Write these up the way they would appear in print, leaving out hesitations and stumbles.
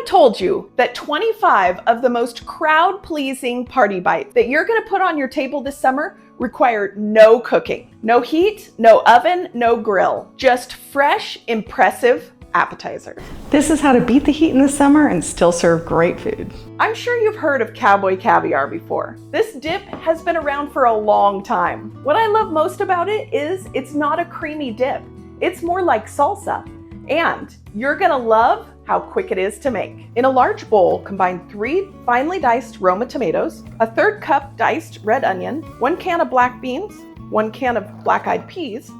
told you that 25 of the most crowd-pleasing party bites that you're gonna put on your table this summer require no cooking, no heat, no oven, no grill, just fresh, impressive appetizers. This is how to beat the heat in the summer and still serve great food. I'm sure you've heard of Cowboy Caviar before. This dip has been around for a long time. What I love most about it is it's not a creamy dip. It's more like salsa. And you're gonna love how quick it is to make. In a large bowl, combine 3 finely diced Roma tomatoes, a 1/3 cup diced red onion, 1 can of black beans, 1 can of black-eyed peas,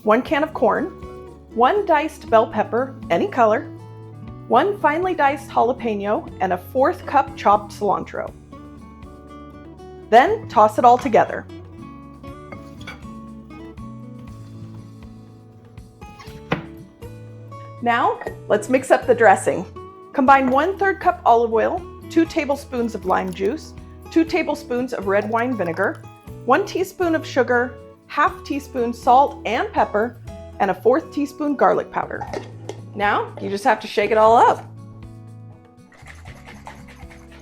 1 can of corn, 1 diced bell pepper, any color, 1 finely diced jalapeno, and a 1/4 cup chopped cilantro. Then toss it all together. Now, let's mix up the dressing. Combine 1/3 cup olive oil, 2 tablespoons of lime juice, 2 tablespoons of red wine vinegar, 1 teaspoon of sugar, 1/2 teaspoon salt and pepper, and a 1/4 teaspoon garlic powder. Now, you just have to shake it all up.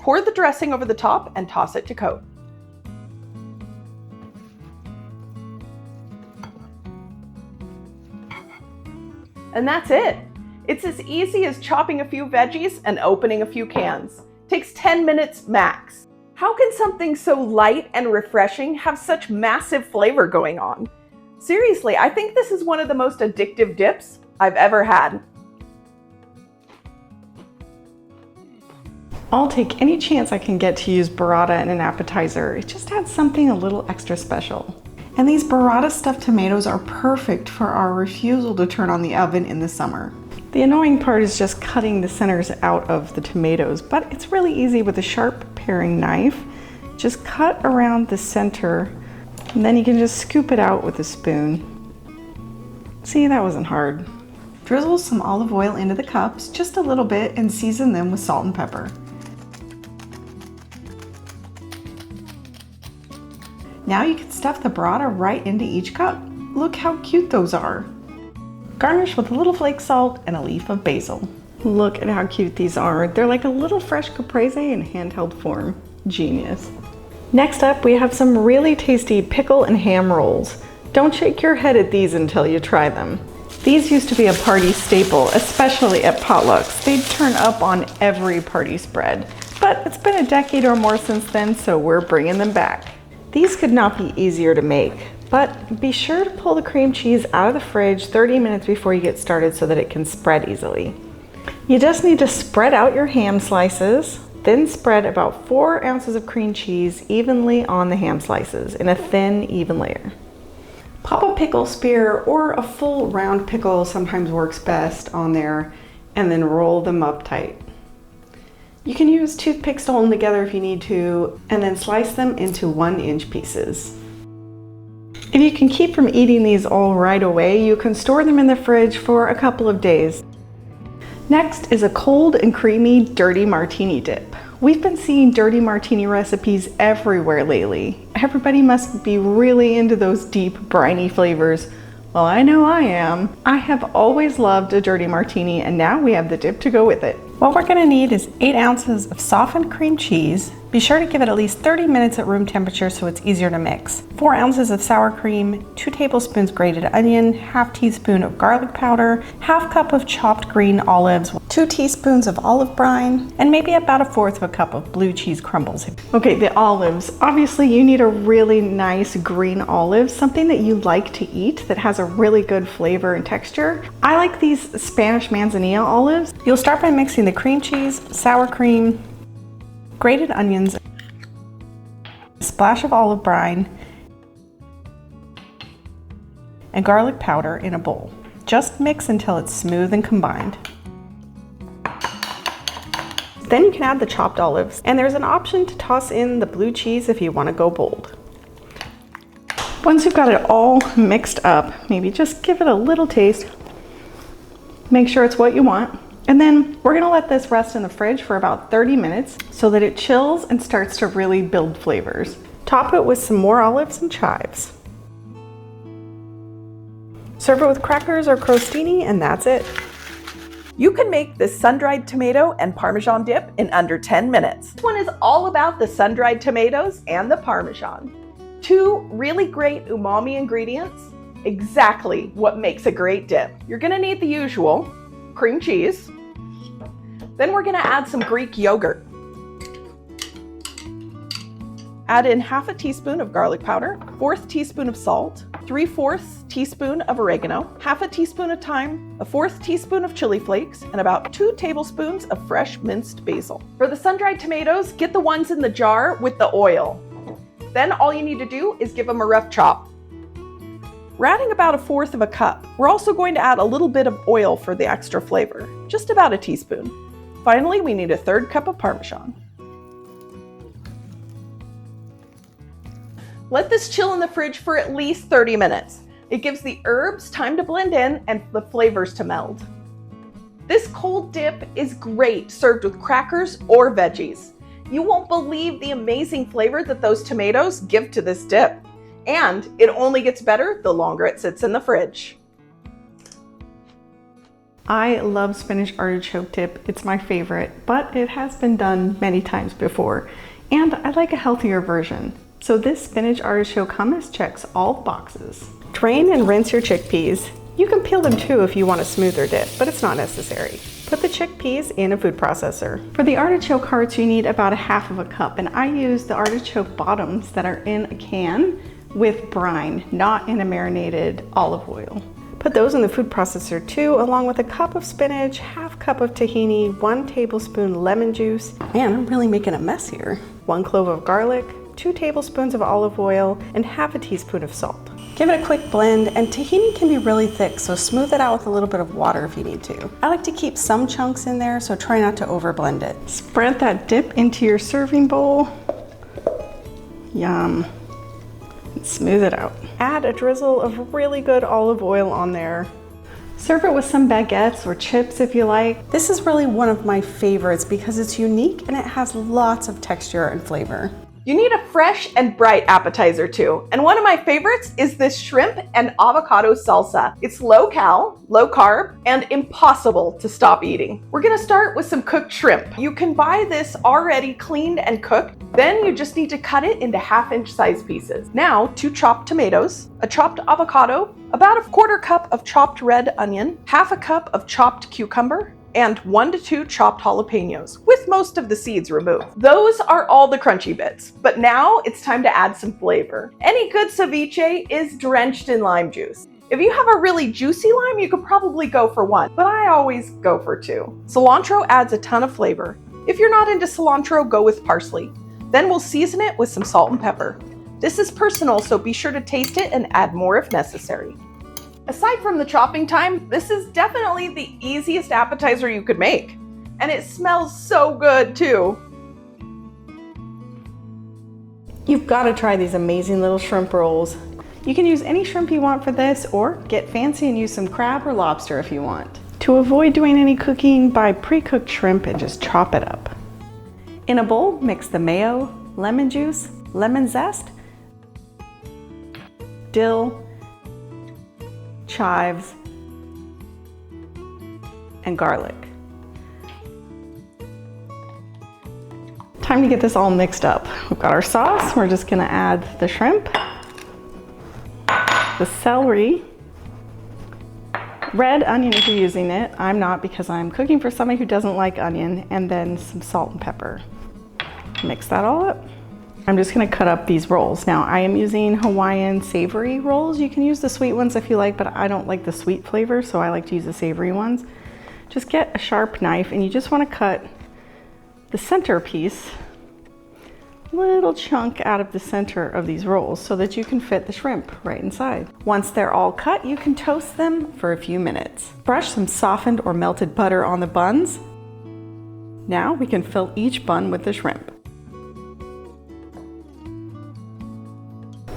Pour the dressing over the top and toss it to coat. And that's it. It's as easy as chopping a few veggies and opening a few cans. Takes 10 minutes max. How can something so light and refreshing have such massive flavor going on? Seriously, I think this is one of the most addictive dips I've ever had. I'll take any chance I can get to use burrata in an appetizer. It just adds something a little extra special. And these burrata stuffed tomatoes are perfect for our refusal to turn on the oven in the summer. The annoying part is just cutting the centers out of the tomatoes, but it's really easy with a sharp paring knife. Just cut around the center, and then you can just scoop it out with a spoon. See, that wasn't hard. Drizzle some olive oil into the cups, just a little bit, and season them with salt and pepper. Now you can stuff the burrata right into each cup. Look how cute those are. Garnish with a little flake salt and a leaf of basil. Look at how cute these are. They're like a little fresh caprese in handheld form. Genius. Next up, we have some really tasty pickle and ham rolls. Don't shake your head at these until you try them. These used to be a party staple, especially at potlucks. They'd turn up on every party spread. But it's been a decade or more since then, so we're bringing them back. These could not be easier to make, but be sure to pull the cream cheese out of the fridge 30 minutes before you get started so that it can spread easily. You just need to spread out your ham slices, then spread about 4 ounces of cream cheese evenly on the ham slices in a thin, even layer. Pop a pickle spear or a full round pickle sometimes works best on there, and then roll them up tight. You can use toothpicks to hold them together if you need to, and then slice them into 1-inch pieces. If you can keep from eating these all right away, you can store them in the fridge for a couple of days. Next is a cold and creamy dirty martini dip. We've been seeing dirty martini recipes everywhere lately. Everybody must be really into those deep, briny flavors. Well, I know I am. I have always loved a dirty martini, and now we have the dip to go with it. What we're gonna need is 8 ounces of softened cream cheese. Be sure to give it at least 30 minutes at room temperature so it's easier to mix. 4 ounces of sour cream, 2 tablespoons grated onion, 1/2 teaspoon of garlic powder, 1/2 cup of chopped green olives, 2 teaspoons of olive brine, and maybe about 1/4 cup of blue cheese crumbles. Okay, the olives. Obviously you need a really nice green olive, something that you like to eat that has a really good flavor and texture. I like these Spanish manzanilla olives. You'll start by mixing the cream cheese, sour cream, grated onions, a splash of olive brine, and garlic powder in a bowl. Just mix until it's smooth and combined. Then you can add the chopped olives, and there's an option to toss in the blue cheese if you want to go bold. Once you've got it all mixed up, maybe just give it a little taste. Make sure it's what you want. And then we're gonna let this rest in the fridge for about 30 minutes so that it chills and starts to really build flavors. Top it with some more olives and chives. Serve it with crackers or crostini, and that's it. You can make this sun-dried tomato and Parmesan dip in under 10 minutes. This one is all about the sun-dried tomatoes and the Parmesan. Two really great umami ingredients, exactly what makes a great dip. You're gonna need the usual, cream cheese. Then we're gonna add some Greek yogurt. Add in half a teaspoon of garlic powder, 1/4 teaspoon of salt, 3/4 teaspoon of oregano, half a teaspoon of thyme, a 1/4 teaspoon of chili flakes, and about 2 tablespoons of fresh minced basil. For the sun-dried tomatoes, get the ones in the jar with the oil. Then all you need to do is give them a rough chop. We're adding about 1/4 of a cup. We're also going to add a little bit of oil for the extra flavor, just about a teaspoon. Finally, we need a 1/3 cup of Parmesan. Let this chill in the fridge for at least 30 minutes. It gives the herbs time to blend in and the flavors to meld. This cold dip is great served with crackers or veggies. You won't believe the amazing flavor that those tomatoes give to this dip. And it only gets better the longer it sits in the fridge. I love spinach artichoke dip. It's my favorite, but it has been done many times before, and I like a healthier version. So this spinach artichoke hummus checks all the boxes. Drain and rinse your chickpeas. You can peel them too if you want a smoother dip, but it's not necessary. Put the chickpeas in a food processor. For the artichoke hearts, you need about 1/2 of a cup, and I use the artichoke bottoms that are in a can with brine, not in a marinated olive oil. Put those in the food processor too, along with a cup of spinach, 1/2 cup of tahini, 1 tablespoon lemon juice, and I'm really making a mess here. 1 clove of garlic, 2 tablespoons of olive oil, and 1/2 teaspoon of salt. Give it a quick blend, and tahini can be really thick, so smooth it out with a little bit of water if you need to. I like to keep some chunks in there, so try not to overblend it. Spread that dip into your serving bowl. Yum. And smooth it out. Add a drizzle of really good olive oil on there. Serve it with some baguettes or chips if you like. This is really one of my favorites because it's unique and it has lots of texture and flavor. You need a fresh and bright appetizer too. And one of my favorites is this shrimp and avocado salsa. It's low cal, low carb, and impossible to stop eating. We're gonna start with some cooked shrimp. You can buy this already cleaned and cooked. Then you just need to cut it into 1/2-inch size pieces. Now, 2 chopped tomatoes, a chopped avocado, about a 1/4 cup of chopped red onion, 1/2 cup of chopped cucumber, and 1 to 2 chopped jalapenos, with most of the seeds removed. Those are all the crunchy bits, but now it's time to add some flavor. Any good ceviche is drenched in lime juice. If you have a really juicy lime, you could probably go for 1, but I always go for 2. Cilantro adds a ton of flavor. If you're not into cilantro, go with parsley. Then we'll season it with some salt and pepper. This is personal, so be sure to taste it and add more if necessary. Aside from the chopping time, this is definitely the easiest appetizer you could make. And it smells so good too. You've got to try these amazing little shrimp rolls. You can use any shrimp you want for this, or get fancy and use some crab or lobster if you want. To avoid doing any cooking, buy pre-cooked shrimp and just chop it up. In a bowl, mix the mayo, lemon juice, lemon zest, dill, chives, and garlic. Time to get this all mixed up. We've got our sauce. We're just gonna add the shrimp, the celery, red onion if you're using it. I'm not because I'm cooking for somebody who doesn't like onion, and then some salt and pepper. Mix that all up. I'm just gonna cut up these rolls. Now I am using Hawaiian savory rolls. You can use the sweet ones if you like, but I don't like the sweet flavor, so I like to use the savory ones. Just get a sharp knife and you just wanna cut the center piece, little chunk out of the center of these rolls so that you can fit the shrimp right inside. Once they're all cut, you can toast them for a few minutes. Brush some softened or melted butter on the buns. Now we can fill each bun with the shrimp.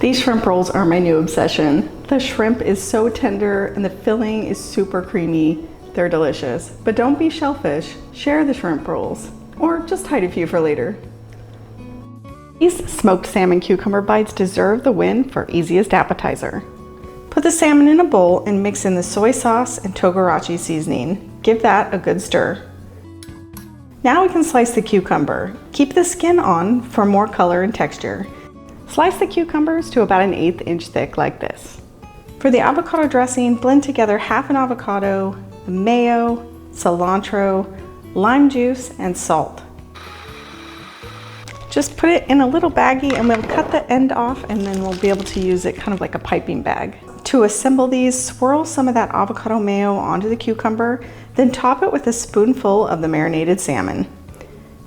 These shrimp rolls are my new obsession. The shrimp is so tender and the filling is super creamy. They're delicious. But don't be shellfish. Share the shrimp rolls, or just hide a few for later. These smoked salmon cucumber bites deserve the win for easiest appetizer. Put the salmon in a bowl and mix in the soy sauce and togarashi seasoning. Give that a good stir. Now we can slice the cucumber. Keep the skin on for more color and texture. Slice the cucumbers to about 1/8 inch thick like this. For the avocado dressing, blend together half an avocado, mayo, cilantro, lime juice, and salt. Just put it in a little baggie and we'll cut the end off and then we'll be able to use it kind of like a piping bag. To assemble these, swirl some of that avocado mayo onto the cucumber, then top it with a spoonful of the marinated salmon.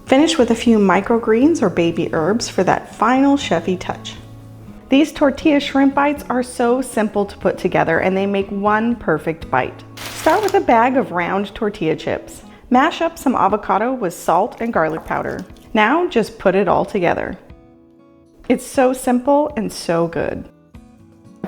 Finish with a few microgreens or baby herbs for that final chefy touch. These tortilla shrimp bites are so simple to put together and they make one perfect bite. Start with a bag of round tortilla chips. Mash up some avocado with salt and garlic powder. Now just put it all together. It's so simple and so good.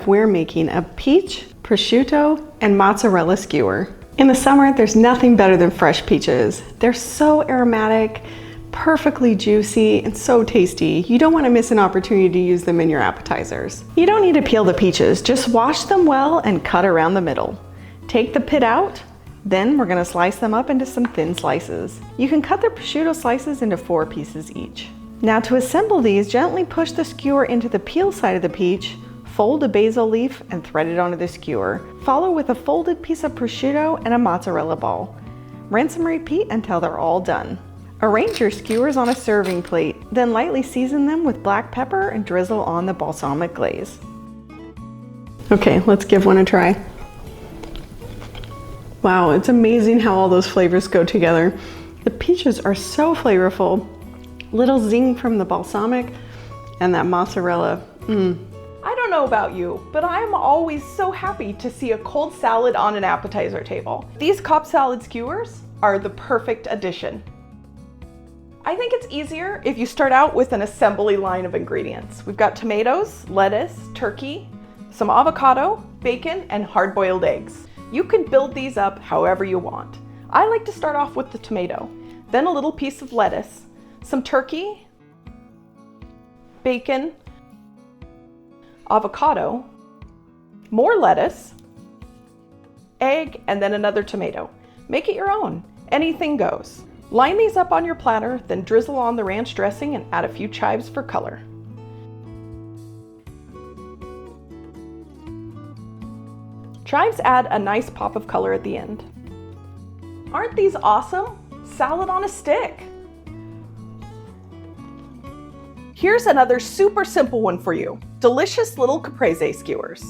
We're making a peach, prosciutto, and mozzarella skewer. In the summer, there's nothing better than fresh peaches. They're so aromatic, perfectly juicy, and so tasty. You don't want to miss an opportunity to use them in your appetizers. You don't need to peel the peaches, just wash them well and cut around the middle. Take the pit out, then we're going to slice them up into some thin slices. You can cut the prosciutto slices into 4 pieces each. Now to assemble these, gently push the skewer into the peel side of the peach, fold a basil leaf and thread it onto the skewer. Follow with a folded piece of prosciutto and a mozzarella ball. Rinse and repeat until they're all done. Arrange your skewers on a serving plate, then lightly season them with black pepper and drizzle on the balsamic glaze. Okay, let's give one a try. Wow, it's amazing how all those flavors go together. The peaches are so flavorful. Little zing from the balsamic and that mozzarella. I don't know about you, but I'm always so happy to see a cold salad on an appetizer table. These Cobb salad skewers are the perfect addition. I think it's easier if you start out with an assembly line of ingredients. We've got tomatoes, lettuce, turkey, some avocado, bacon, and hard-boiled eggs. You can build these up however you want. I like to start off with the tomato, then a little piece of lettuce, some turkey, bacon, avocado, more lettuce, egg, and then another tomato. Make it your own. Anything goes. Line these up on your platter, then drizzle on the ranch dressing and add a few chives for color. Chives add a nice pop of color at the end. Aren't these awesome? Salad on a stick. Here's another super simple one for you. Delicious little Caprese skewers.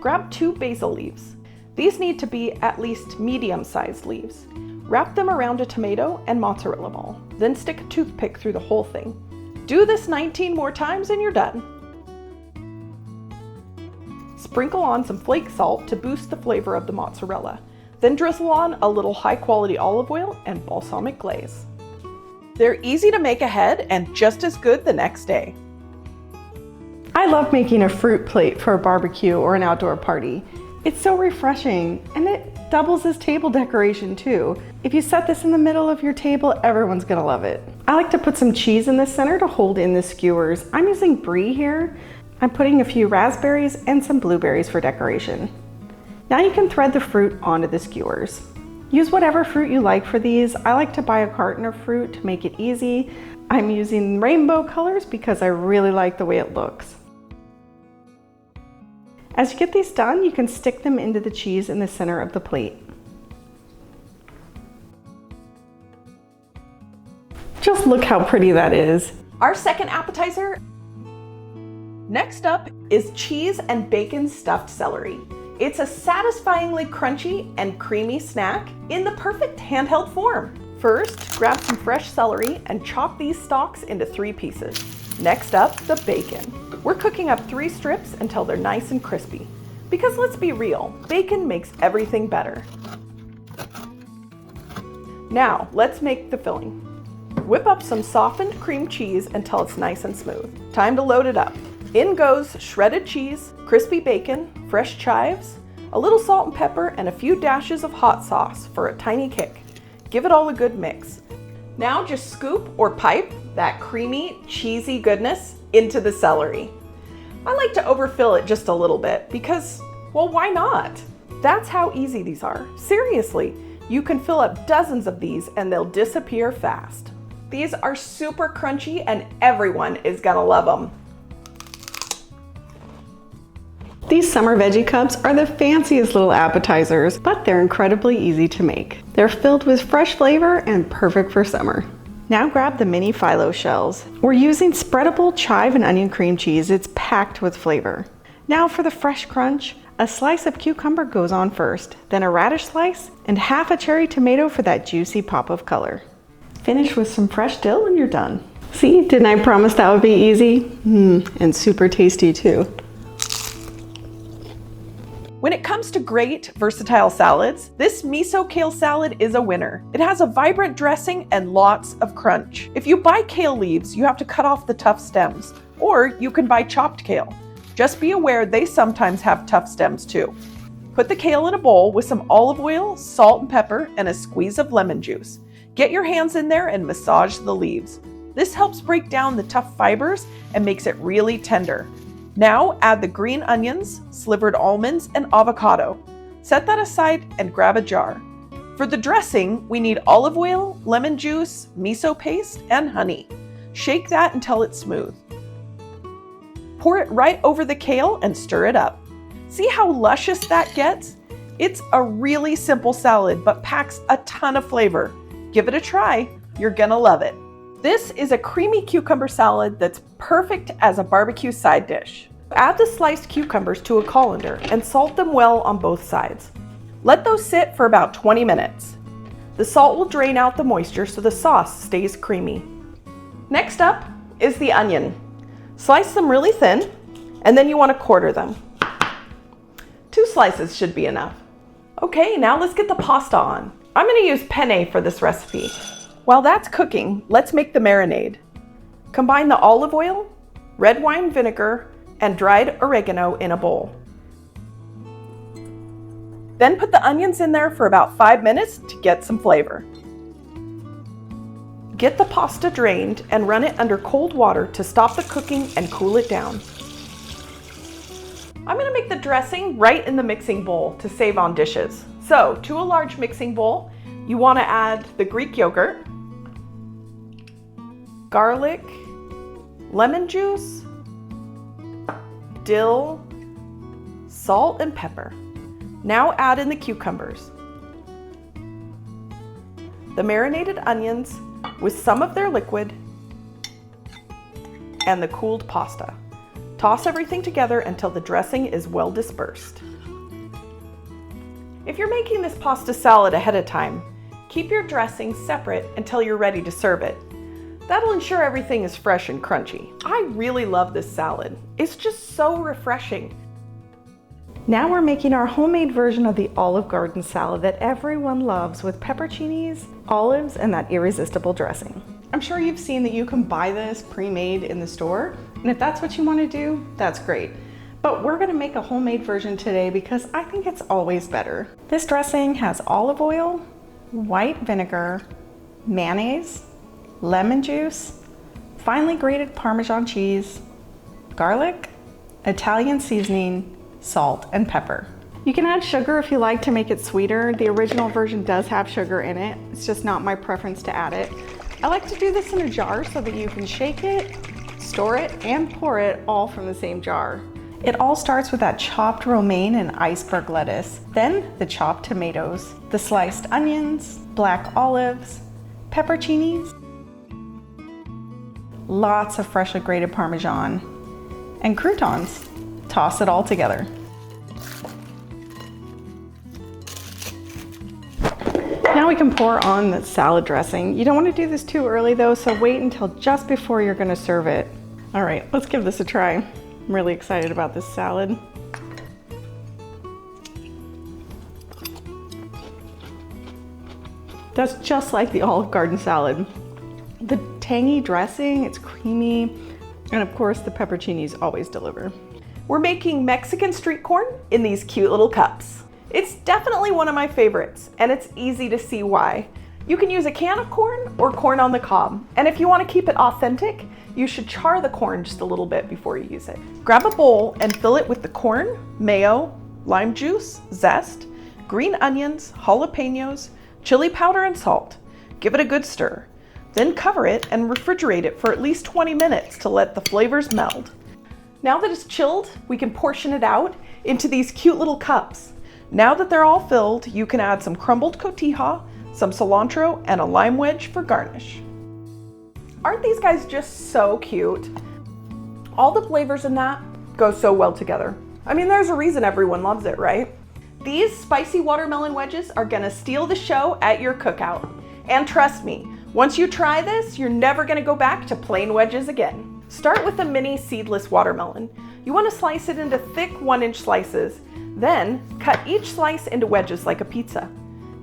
Grab 2 basil leaves. These need to be at least medium-sized leaves. Wrap them around a tomato and mozzarella ball, then stick a toothpick through the whole thing. Do this 19 more times and you're done. Sprinkle on some flake salt to boost the flavor of the mozzarella. Then drizzle on a little high-quality olive oil and balsamic glaze. They're easy to make ahead and just as good the next day. I love making a fruit plate for a barbecue or an outdoor party. It's so refreshing and it doubles as table decoration too. If you set this in the middle of your table, everyone's gonna love it. I like to put some cheese in the center to hold in the skewers. I'm using brie here. I'm putting a few raspberries and some blueberries for decoration. Now you can thread the fruit onto the skewers. Use whatever fruit you like for these. I like to buy a carton of fruit to make it easy. I'm using rainbow colors because I really like the way it looks. As you get these done, you can stick them into the cheese in the center of the plate. Just look how pretty that is. Our second appetizer. Next up is cheese and bacon stuffed celery. It's a satisfyingly crunchy and creamy snack in the perfect handheld form. First, grab some fresh celery and chop these stalks into 3 pieces. Next up, the bacon. We're cooking up 3 strips until they're nice and crispy. Because let's be real, bacon makes everything better. Now, let's make the filling. Whip up some softened cream cheese until it's nice and smooth. Time to load it up. In goes shredded cheese, crispy bacon, fresh chives, a little salt and pepper, and a few dashes of hot sauce for a tiny kick. Give it all a good mix. Now just scoop or pipe that creamy, cheesy goodness into the celery. I like to overfill it just a little bit because, well, why not? That's how easy these are. Seriously, You can fill up dozens of these and they'll disappear fast. These are super crunchy and everyone is gonna love them. These summer veggie cups are the fanciest little appetizers, but they're incredibly easy to make. They're filled with fresh flavor and perfect for summer. Now grab the mini phyllo shells. We're using spreadable chive and onion cream cheese. It's packed with flavor. Now for the fresh crunch, a slice of cucumber goes on first, then a radish slice, and half a cherry tomato for that juicy pop of color. Finish with some fresh dill and you're done. See, didn't I promise that would be easy? And super tasty too. When it comes to great, versatile salads, this miso kale salad is a winner. It has a vibrant dressing and lots of crunch. If you buy kale leaves, you have to cut off the tough stems, or you can buy chopped kale. Just be aware they sometimes have tough stems too. Put the kale in a bowl with some olive oil, salt and pepper, and a squeeze of lemon juice. Get your hands in there and massage the leaves. This helps break down the tough fibers and makes it really tender. Now add the green onions, slivered almonds, and avocado. Set that aside and grab a jar. For the dressing, we need olive oil, lemon juice, miso paste, and honey. Shake that until it's smooth. Pour it right over the kale and stir it up. See how luscious that gets? It's a really simple salad, but packs a ton of flavor. Give it a try, you're gonna love it. This is a creamy cucumber salad that's perfect as a barbecue side dish. Add the sliced cucumbers to a colander and salt them well on both sides. Let those sit for about 20 minutes. The salt will drain out the moisture so the sauce stays creamy. Next up is the onion. Slice them really thin, and then you want to quarter them. 2 slices should be enough. Okay, now let's get the pasta on. I'm going to use penne for this recipe. While that's cooking, let's make the marinade. Combine the olive oil, red wine vinegar, and dried oregano in a bowl. Then put the onions in there for about 5 minutes to get some flavor. Get the pasta drained and run it under cold water to stop the cooking and cool it down. I'm going to make the dressing right in the mixing bowl to save on dishes. So, to a large mixing bowl, you want to add the Greek yogurt, garlic, lemon juice, dill, salt, and pepper. Now add in the cucumbers, the marinated onions with some of their liquid, and the cooled pasta. Toss everything together until the dressing is well dispersed. If you're making this pasta salad ahead of time, keep your dressing separate until you're ready to serve it. That'll ensure everything is fresh and crunchy. I really love this salad. It's just so refreshing. Now we're making our homemade version of the Olive Garden salad that everyone loves with pepperoncinis, olives, and that irresistible dressing. I'm sure you've seen that you can buy this pre-made in the store, and if that's what you want to do, that's great. But we're going to make a homemade version today because I think it's always better. This dressing has olive oil, white vinegar, mayonnaise, lemon juice, finely grated Parmesan cheese, garlic, Italian seasoning, salt, and pepper. You can add sugar if you like to make it sweeter. The original version does have sugar in it. It's just not my preference to add it. I like to do this in a jar so that you can shake it, store it, and pour it all from the same jar. It all starts with that chopped romaine and iceberg lettuce, then the chopped tomatoes, the sliced onions, black olives, pepperoncinis, lots of freshly grated Parmesan, and croutons. Toss it all together. Now we can pour on the salad dressing. You don't want to do this too early though, so wait until just before you're going to serve it. All right, let's give this a try. I'm really excited about this salad. That's just like the Olive Garden salad. The tangy dressing, it's creamy, and of course the pepperoncinis always deliver. We're making Mexican street corn in these cute little cups. It's definitely one of my favorites, and it's easy to see why. You can use a can of corn or corn on the cob, and if you want to keep it authentic, you should char the corn just a little bit before you use it. Grab a bowl and fill it with the corn, mayo, lime juice, zest, green onions, jalapenos, chili powder and salt. Give it a good stir. Then cover it and refrigerate it for at least 20 minutes to let the flavors meld. Now that it's chilled, we can portion it out into these cute little cups. Now that they're all filled, you can add some crumbled cotija, some cilantro, and a lime wedge for garnish. Aren't these guys just so cute? All the flavors in that go so well together. I mean, there's a reason everyone loves it, right? These spicy watermelon wedges are gonna steal the show at your cookout. And trust me, once you try this, you're never gonna go back to plain wedges again. Start with a mini seedless watermelon. You wanna slice it into thick 1-inch slices. Then cut each slice into wedges like a pizza.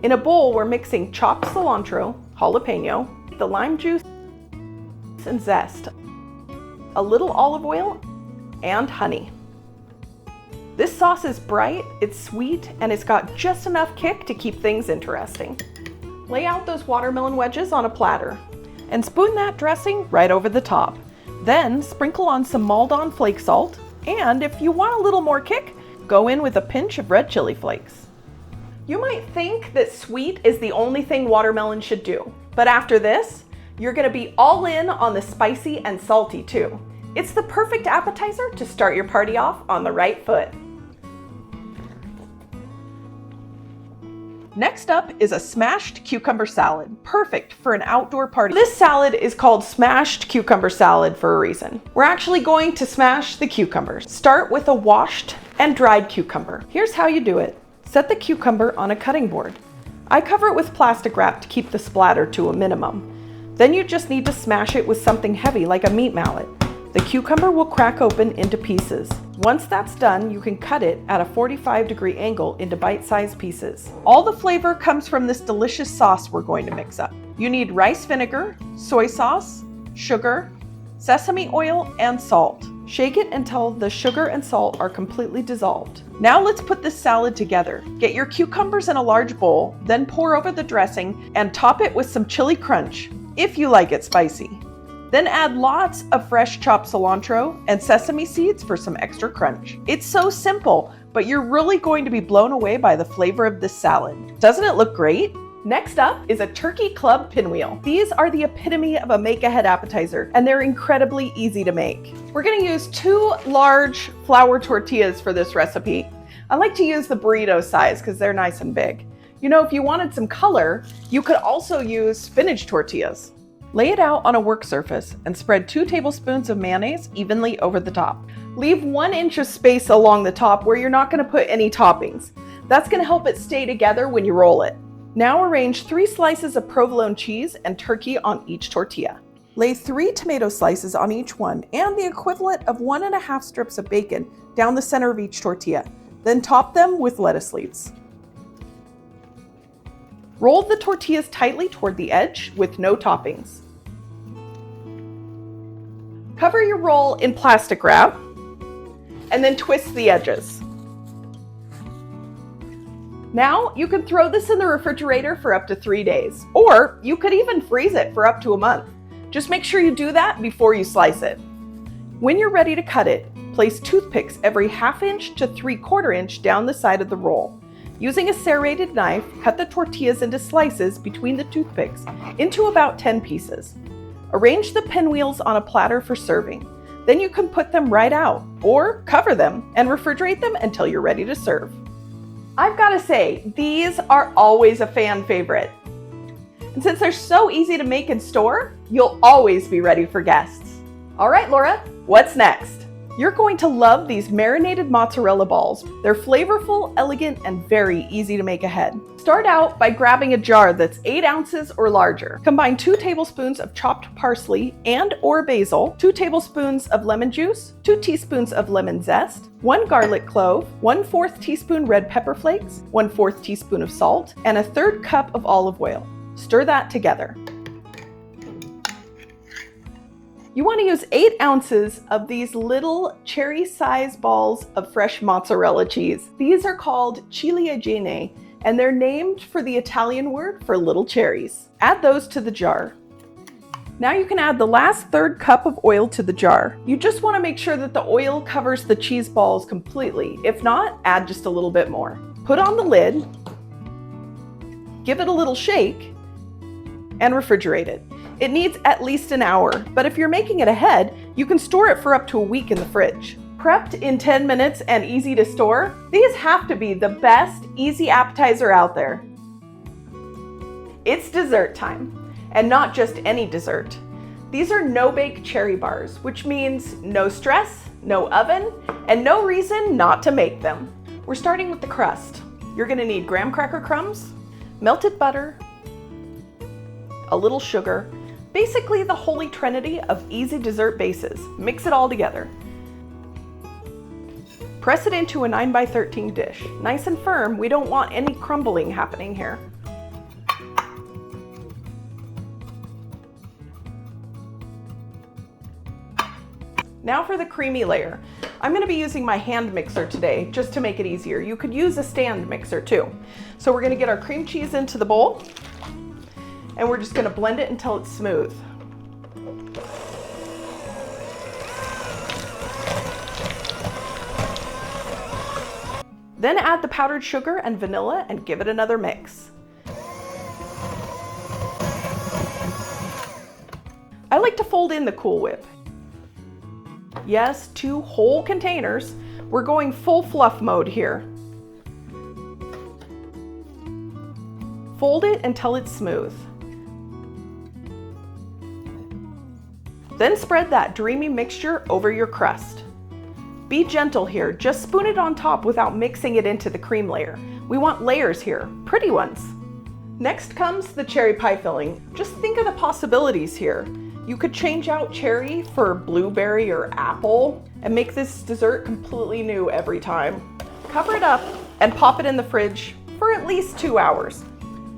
In a bowl, we're mixing chopped cilantro, jalapeno, the lime juice and zest, a little olive oil, and honey. This sauce is bright, it's sweet, and it's got just enough kick to keep things interesting. Lay out those watermelon wedges on a platter and spoon that dressing right over the top. Then sprinkle on some Maldon flake salt, and if you want a little more kick, go in with a pinch of red chili flakes. You might think that sweet is the only thing watermelon should do, but after this, you're gonna be all in on the spicy and salty too. It's the perfect appetizer to start your party off on the right foot. Next up is a smashed cucumber salad, perfect for an outdoor party. This salad is called smashed cucumber salad for a reason. We're actually going to smash the cucumbers. Start with a washed and dried cucumber. Here's how you do it. Set the cucumber on a cutting board. I cover it with plastic wrap to keep the splatter to a minimum. Then you just need to smash it with something heavy like a meat mallet. The cucumber will crack open into pieces. Once that's done, you can cut it at a 45-degree angle into bite-sized pieces. All the flavor comes from this delicious sauce we're going to mix up. You need rice vinegar, soy sauce, sugar, sesame oil, and salt. Shake it until the sugar and salt are completely dissolved. Now let's put this salad together. Get your cucumbers in a large bowl, then pour over the dressing and top it with some chili crunch, if you like it spicy. Then add lots of fresh chopped cilantro and sesame seeds for some extra crunch. It's so simple, but you're really going to be blown away by the flavor of this salad. Doesn't it look great? Next up is a turkey club pinwheel. These are the epitome of a make-ahead appetizer, and they're incredibly easy to make. We're gonna use 2 large flour tortillas for this recipe. I like to use the burrito size because they're nice and big. You know, if you wanted some color, you could also use spinach tortillas. Lay it out on a work surface and spread 2 tablespoons of mayonnaise evenly over the top. Leave 1 inch of space along the top where you're not going to put any toppings. That's going to help it stay together when you roll it. Now arrange 3 slices of provolone cheese and turkey on each tortilla. Lay 3 tomato slices on each one and the equivalent of 1½ strips of bacon down the center of each tortilla. Then top them with lettuce leaves. Roll the tortillas tightly toward the edge with no toppings. Cover your roll in plastic wrap and then twist the edges. Now you can throw this in the refrigerator for up to 3 days, or you could even freeze it for up to a month. Just make sure you do that before you slice it. When you're ready to cut it, place toothpicks every 1/2 inch to 3/4 inch down the side of the roll. Using a serrated knife, cut the tortillas into slices between the toothpicks into about 10 pieces. Arrange the pinwheels on a platter for serving. Then you can put them right out, or cover them and refrigerate them until you're ready to serve. I've got to say, these are always a fan favorite. And since they're so easy to make and store, you'll always be ready for guests. All right, Laura, what's next? You're going to love these marinated mozzarella balls. They're flavorful, elegant, and very easy to make ahead. Start out by grabbing a jar that's 8 ounces or larger. Combine 2 tablespoons of chopped parsley and/or basil, 2 tablespoons of lemon juice, 2 teaspoons of lemon zest, 1 garlic clove, 1/4 teaspoon red pepper flakes, 1/4 teaspoon of salt, and a 1/3 cup of olive oil. Stir that together. You want to use 8 ounces of these little cherry-sized balls of fresh mozzarella cheese. These are called ciliegine, and they're named for the Italian word for little cherries. Add those to the jar. Now you can add the last 1/3 cup of oil to the jar. You just want to make sure that the oil covers the cheese balls completely. If not, add just a little bit more. Put on the lid give it a little shake, and refrigerate it. It needs at least an hour, but if you're making it ahead, you can store it for up to a week in the fridge. Prepped in 10 minutes and easy to store, these have to be the best easy appetizer out there. It's dessert time, and not just any dessert. These are no-bake cherry bars, which means no stress, no oven, and no reason not to make them. We're starting with the crust. You're gonna need graham cracker crumbs, melted butter, a little sugar, basically the holy trinity of easy dessert bases. Mix it all together. Press it into a 9x13 dish. Nice and firm, we don't want any crumbling happening here. Now for the creamy layer. I'm gonna be using my hand mixer today, just to make it easier. You could use a stand mixer too. So we're gonna get our cream cheese into the bowl, and we're just gonna blend it until it's smooth. Then add the powdered sugar and vanilla and give it another mix. I like to fold in the Cool Whip. Yes, 2 whole containers. We're going full fluff mode here. Fold it until it's smooth. Then spread that dreamy mixture over your crust. Be gentle here, just spoon it on top without mixing it into the cream layer. We want layers here, pretty ones. Next comes the cherry pie filling. Just think of the possibilities here. You could change out cherry for blueberry or apple and make this dessert completely new every time. Cover it up and pop it in the fridge for at least 2 hours.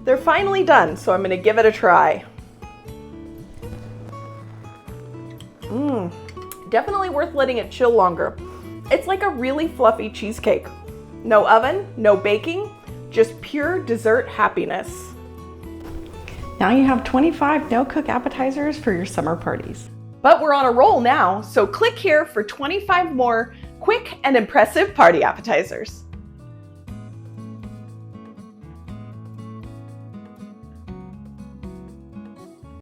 They're finally done, so I'm gonna give it a try. Definitely worth letting it chill longer. It's like a really fluffy cheesecake. No oven, no baking, just pure dessert happiness. Now you have 25 no-cook appetizers for your summer parties. But we're on a roll now, so click here for 25 more quick and impressive party appetizers.